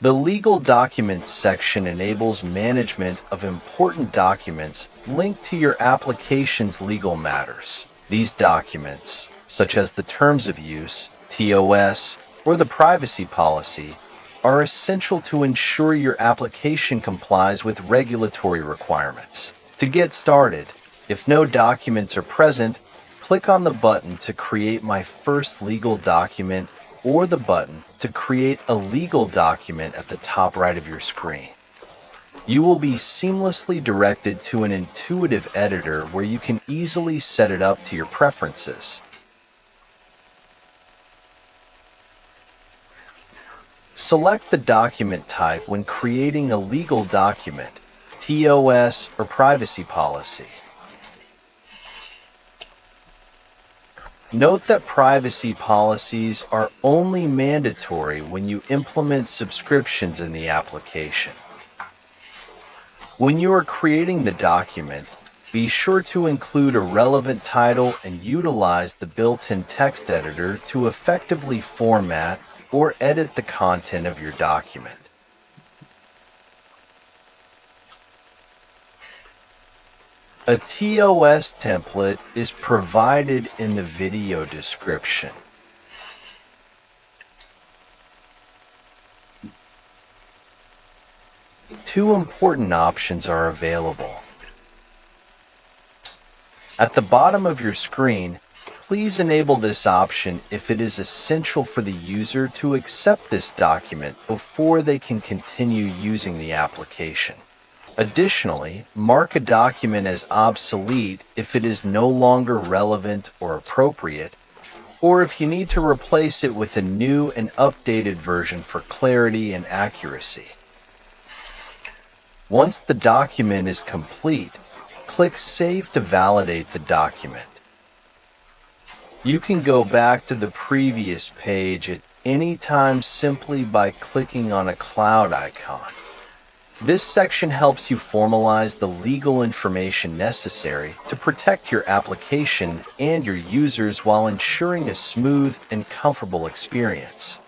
The Legal Documents section enables management of important documents linked to your application's legal matters. These documents, such as the Terms of Use, TOS, or the Privacy Policy, are essential to ensure your application complies with regulatory requirements. To get started, if no documents are present, click on the button to create My First Legal Document or the button to create a legal document at the top right of your screen. You will be seamlessly directed to an intuitive editor where you can easily set it up to your preferences. Select the document type when creating a legal document, TOS or Privacy Policy. Note that privacy policies are only mandatory when you implement subscriptions in the application. When you are creating the document, be sure to include a relevant title and utilize the built-in text editor to effectively format or edit the content of your document. A TOS template is provided in the video description. Two important options are available. At the bottom of your screen, please enable this option if it is essential for the user to accept this document before they can continue using the application. Additionally, mark a document as obsolete if it is no longer relevant or appropriate, or if you need to replace it with a new and updated version for clarity and accuracy. Once the document is complete, click Save to validate the document. You can go back to the previous page at any time simply by clicking on a cloud icon. This section helps you formalize the legal information necessary to protect your application and your users while ensuring a smooth and comfortable experience.